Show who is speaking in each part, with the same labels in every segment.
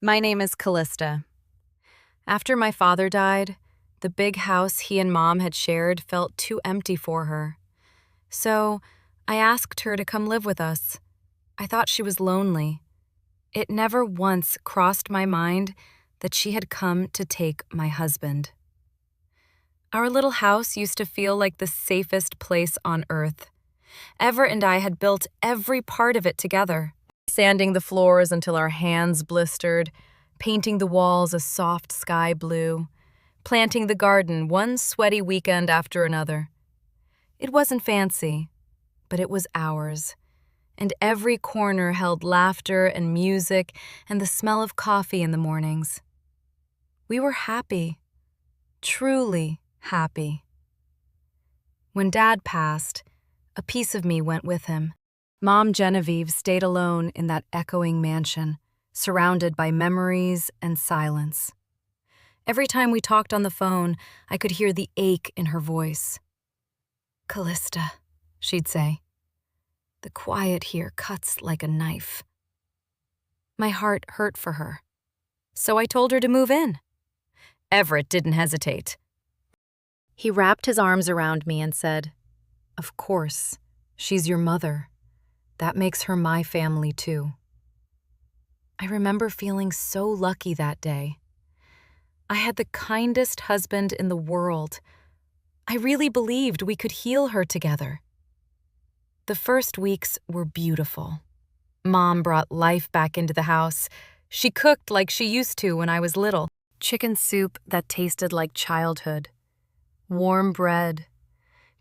Speaker 1: My name is Callista. After my father died, the big house he and Mom had shared felt too empty for her. So I asked her to come live with us. I thought she was lonely. It never once crossed my mind that she had come to take my husband. Our little house used to feel like the safest place on earth. Everett and I had built every part of it together, sanding the floors until our hands blistered, painting the walls a soft sky blue, planting the garden one sweaty weekend after another. It wasn't fancy, but it was ours, and every corner held laughter and music and the smell of coffee in the mornings. We were happy, truly happy. When Dad passed, a piece of me went with him. Mom Genevieve stayed alone in that echoing mansion, surrounded by memories and silence. Every time we talked on the phone, I could hear the ache in her voice. "Callista," she'd say, "the quiet here cuts like a knife." My heart hurt for her, so I told her to move in. Everett didn't hesitate. He wrapped his arms around me and said, "Of course, she's your mother. That makes her my family too." I remember feeling so lucky that day. I had the kindest husband in the world. I really believed we could heal her together. The first weeks were beautiful. Mom brought life back into the house. She cooked like she used to when I was little. Chicken soup that tasted like childhood. Warm bread.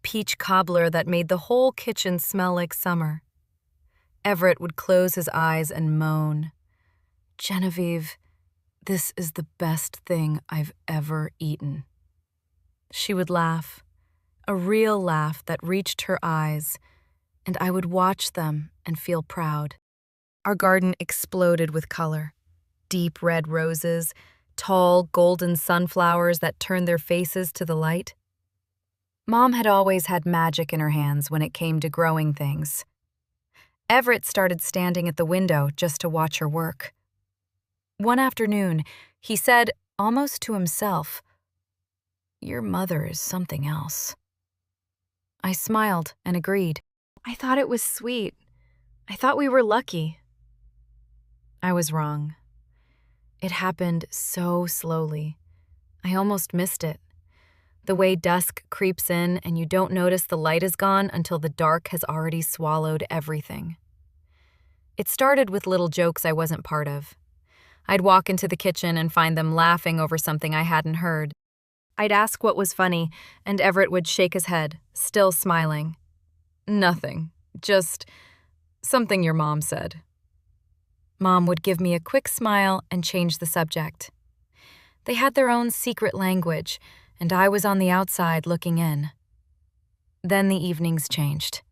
Speaker 1: Peach cobbler that made the whole kitchen smell like summer. Everett would close his eyes and moan, "Genevieve, this is the best thing I've ever eaten." She would laugh, a real laugh that reached her eyes, and I would watch them and feel proud. Our garden exploded with color. Deep red roses, tall golden sunflowers that turned their faces to the light. Mom had always had magic in her hands when it came to growing things. Everett started standing at the window just to watch her work. One afternoon, he said, almost to himself, "Your mother is something else." I smiled and agreed. I thought it was sweet. I thought we were lucky. I was wrong. It happened so slowly. I almost missed it. The way dusk creeps in and you don't notice the light is gone until the dark has already swallowed everything. It started with little jokes I wasn't part of. I'd walk into the kitchen and find them laughing over something I hadn't heard. I'd ask what was funny, and Everett would shake his head, still smiling. "Nothing, just something your mom said." Mom would give me a quick smile and change the subject. They had their own secret language, and I was on the outside looking in. Then the evenings changed.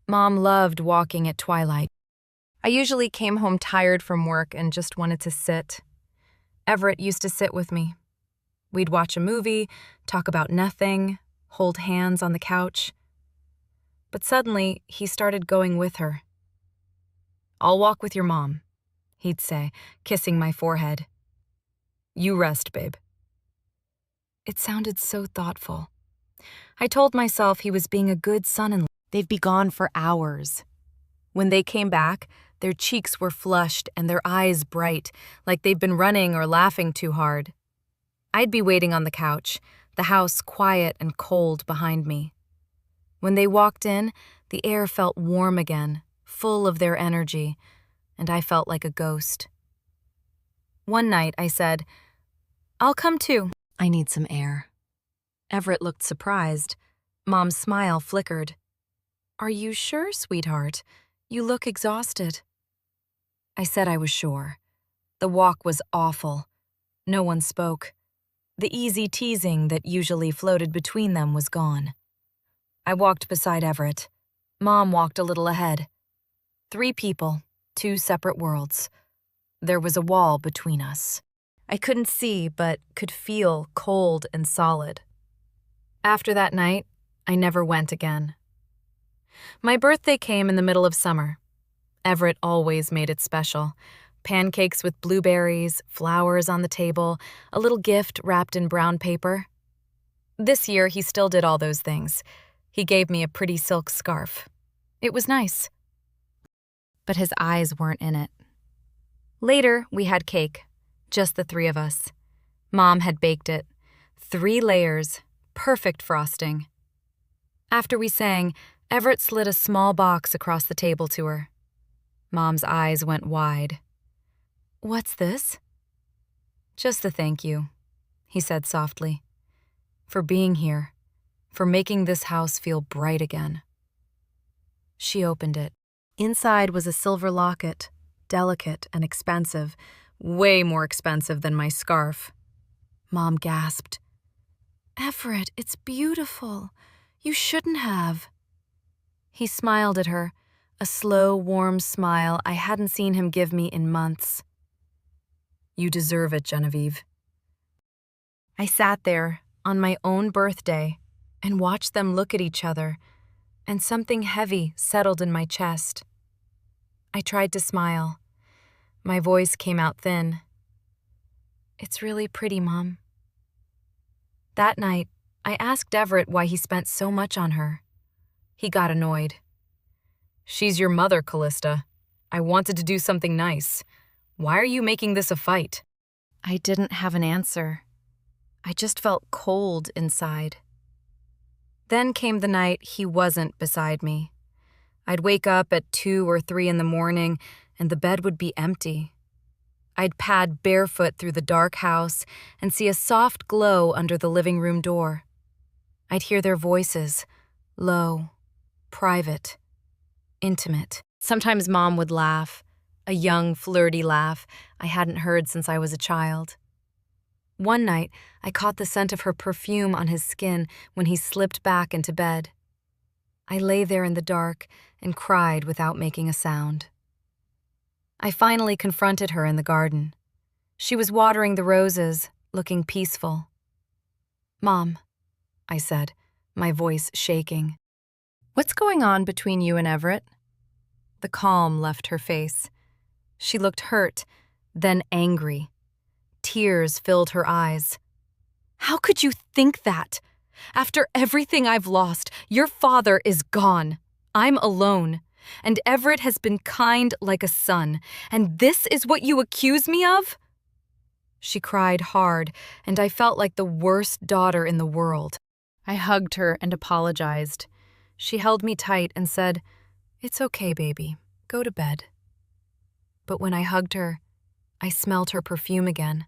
Speaker 1: Mom loved walking at twilight. I usually came home tired from work and just wanted to sit. Everett used to sit with me. We'd watch a movie, talk about nothing, hold hands on the couch. But suddenly, he started going with her. "I'll walk with your mom," he'd say, kissing my forehead. "You rest, babe." It sounded so thoughtful. I told myself he was being a good son-in-law. They'd be gone for hours. When they came back, their cheeks were flushed and their eyes bright, like they'd been running or laughing too hard. I'd be waiting on the couch, the house quiet and cold behind me. When they walked in, the air felt warm again, full of their energy, and I felt like a ghost. One night I said, "I'll come too. I need some air." Everett looked surprised. Mom's smile flickered. "Are you sure, sweetheart? You look exhausted." I said I was sure. The walk was awful. No one spoke. The easy teasing that usually floated between them was gone. I walked beside Everett. Mom walked a little ahead. 3 people, 2 separate worlds. There was a wall between us. I couldn't see, but could feel cold and solid. After that night, I never went again. My birthday came in the middle of summer. Everett always made it special. Pancakes with blueberries, flowers on the table, a little gift wrapped in brown paper. This year, he still did all those things. He gave me a pretty silk scarf. It was nice. But his eyes weren't in it. Later, we had cake, just the three of us. Mom had baked it. 3 layers, perfect frosting. After we sang, Everett slid a small box across the table to her. Mom's eyes went wide. "What's this?" "Just a thank you," he said softly. "For being here, for making this house feel bright again." She opened it. Inside was a silver locket, delicate and expensive, way more expensive than my scarf. Mom gasped. "Everett, it's beautiful. You shouldn't have." He smiled at her, a slow, warm smile I hadn't seen him give me in months. "You deserve it, Genevieve." I sat there on my own birthday and watched them look at each other, and something heavy settled in my chest. I tried to smile. My voice came out thin. "It's really pretty, Mom." That night, I asked Everett why he spent so much on her. He got annoyed. "She's your mother, Callista. I wanted to do something nice. Why are you making this a fight?" I didn't have an answer. I just felt cold inside. Then came the night he wasn't beside me. I'd wake up at 2 or 3 in the morning, and the bed would be empty. I'd pad barefoot through the dark house and see a soft glow under the living room door. I'd hear their voices, low, private, intimate. Sometimes Mom would laugh, a young, flirty laugh I hadn't heard since I was a child. One night, I caught the scent of her perfume on his skin when he slipped back into bed. I lay there in the dark and cried without making a sound. I finally confronted her in the garden. She was watering the roses, looking peaceful. "Mom," I said, my voice shaking. "What's going on between you and Everett?" The calm left her face. She looked hurt, then angry. Tears filled her eyes. "How could you think that? After everything I've lost, your father is gone. I'm alone. And Everett has been kind like a son. And this is what you accuse me of?" She cried hard, and I felt like the worst daughter in the world. I hugged her and apologized. She held me tight and said, "It's okay, baby. Go to bed." But when I hugged her, I smelled her perfume again,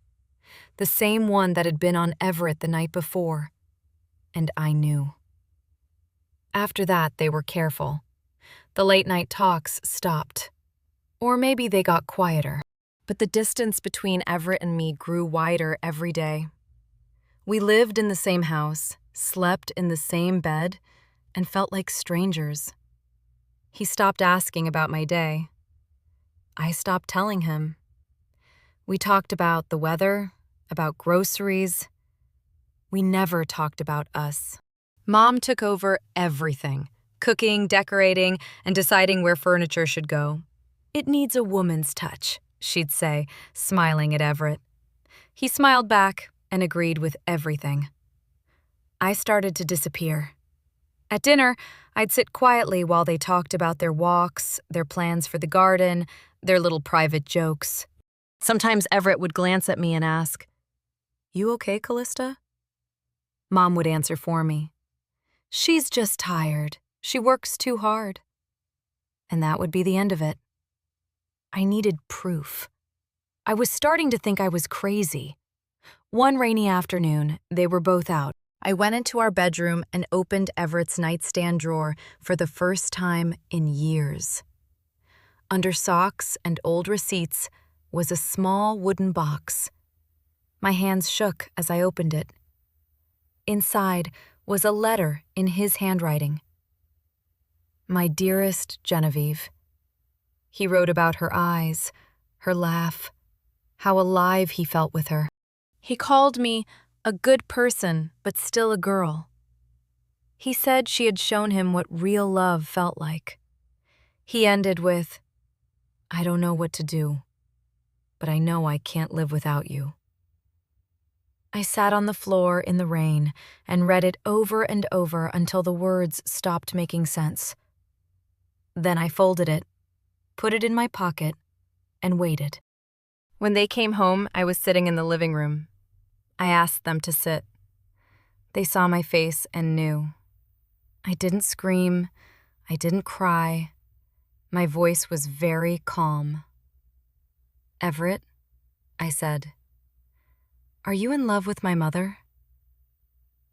Speaker 1: the same one that had been on Everett the night before, and I knew. After that, they were careful. The late-night talks stopped. Or maybe they got quieter. But the distance between Everett and me grew wider every day. We lived in the same house, slept in the same bed, and felt like strangers. He stopped asking about my day. I stopped telling him. We talked about the weather, about groceries. We never talked about us. Mom took over everything, cooking, decorating, and deciding where furniture should go. "It needs a woman's touch," she'd say, smiling at Everett. He smiled back and agreed with everything. I started to disappear. At dinner, I'd sit quietly while they talked about their walks, their plans for the garden, their little private jokes. Sometimes Everett would glance at me and ask, "You okay, Callista?" Mom would answer for me, "She's just tired. She works too hard." And that would be the end of it. I needed proof. I was starting to think I was crazy. One rainy afternoon, they were both out. I went into our bedroom and opened Everett's nightstand drawer for the first time in years. Under socks and old receipts was a small wooden box. My hands shook as I opened it. Inside was a letter in his handwriting. "My dearest Genevieve." He wrote about her eyes, her laugh, how alive he felt with her. He called me a good person, but still a girl. He said she had shown him what real love felt like. He ended with, "I don't know what to do. but I know I can't live without you." I sat on the floor in the rain and read it over and over until the words stopped making sense. Then I folded it, put it in my pocket, and waited. When they came home, I was sitting in the living room. I asked them to sit. They saw my face and knew. I didn't scream. I didn't cry. My voice was very calm. "Everett," I said, "are you in love with my mother?"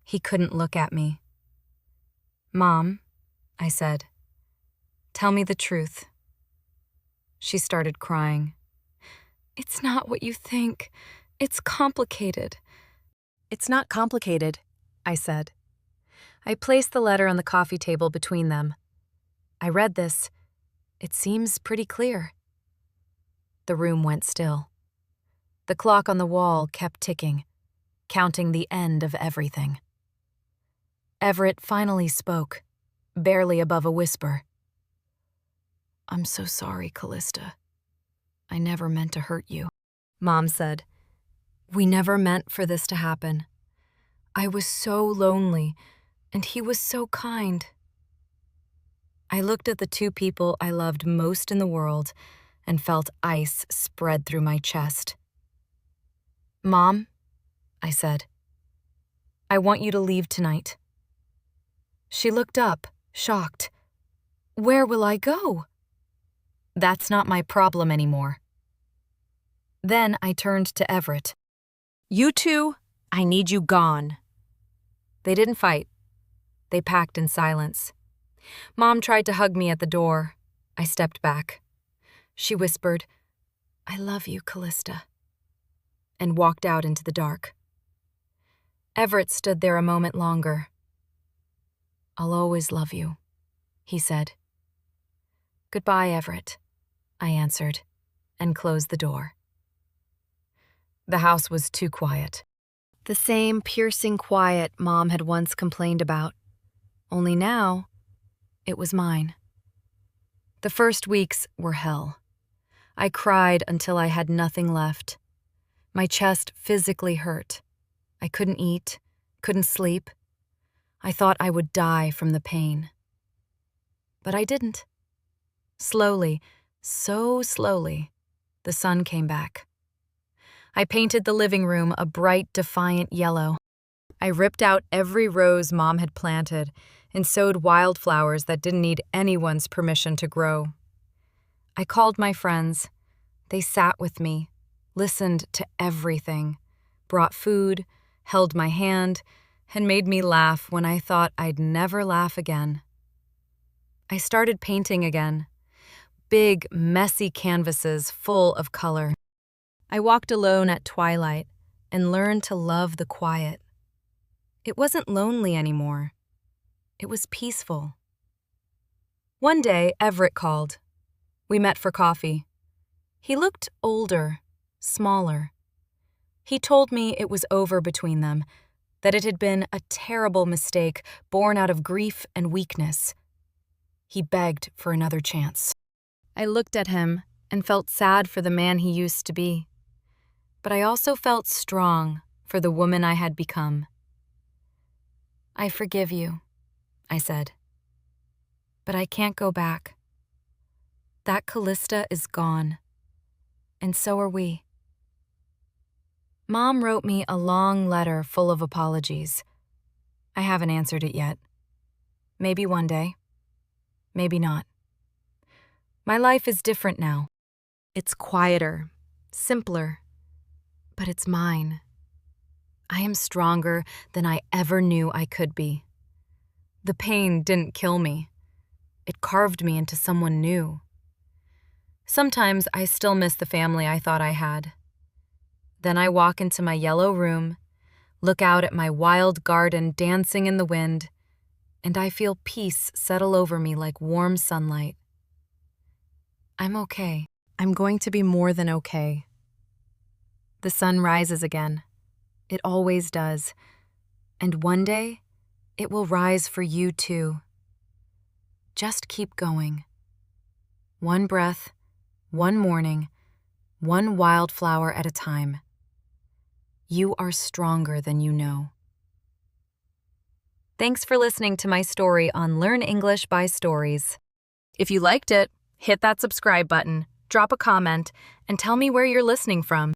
Speaker 1: He couldn't look at me. "Mom," I said, "tell me the truth." She started crying. "It's not what you think. It's complicated." "It's not complicated," I said. I placed the letter on the coffee table between them. I read this. It seems pretty clear. The room went still. The clock on the wall kept ticking, counting the end of everything. Everett finally spoke, barely above a whisper. "I'm so sorry, Callista. I never meant to hurt you." Mom said, "We never meant for this to happen. I was so lonely, and he was so kind." I looked at the two people I loved most in the world and felt ice spread through my chest. "Mom," I said, "I want you to leave tonight." She looked up, shocked. "Where will I go?" "That's not my problem anymore." Then I turned to Everett. "You two, I need you gone." They didn't fight. They packed in silence. Mom tried to hug me at the door. I stepped back. She whispered, "I love you, Callista," and walked out into the dark. Everett stood there a moment longer. "I'll always love you," he said. "Goodbye, Everett," I answered, and closed the door. The house was too quiet. The same piercing quiet Mom had once complained about. Only now, it was mine. The first weeks were hell. I cried until I had nothing left. My chest physically hurt. I couldn't eat, couldn't sleep. I thought I would die from the pain. But I didn't. Slowly, so slowly, the sun came back. I painted the living room a bright, defiant yellow. I ripped out every rose Mom had planted and sowed wildflowers that didn't need anyone's permission to grow. I called my friends. They sat with me, listened to everything, brought food, held my hand, and made me laugh when I thought I'd never laugh again. I started painting again. Big, messy canvases full of color. I walked alone at twilight and learned to love the quiet. It wasn't lonely anymore. It was peaceful. One day, Everett called. We met for coffee. He looked older, smaller. He told me it was over between them, that it had been a terrible mistake born out of grief and weakness. He begged for another chance. I looked at him and felt sad for the man he used to be. But I also felt strong for the woman I had become. "I forgive you," I said. "But I can't go back. That Callista is gone, and so are we." Mom wrote me a long letter full of apologies. I haven't answered it yet. Maybe one day. Maybe not. My life is different now. It's quieter, simpler, but it's mine. I am stronger than I ever knew I could be. The pain didn't kill me. It carved me into someone new. Sometimes I still miss the family I thought I had. Then I walk into my yellow room, look out at my wild garden dancing in the wind, and I feel peace settle over me like warm sunlight. I'm okay. I'm going to be more than okay. The sun rises again. It always does. And one day, it will rise for you too. Just keep going. One breath, one morning, one wildflower at a time. You are stronger than you know. Thanks for listening to my story on Learn English by Stories. If you liked it, hit that subscribe button, drop a comment, and tell me where you're listening from.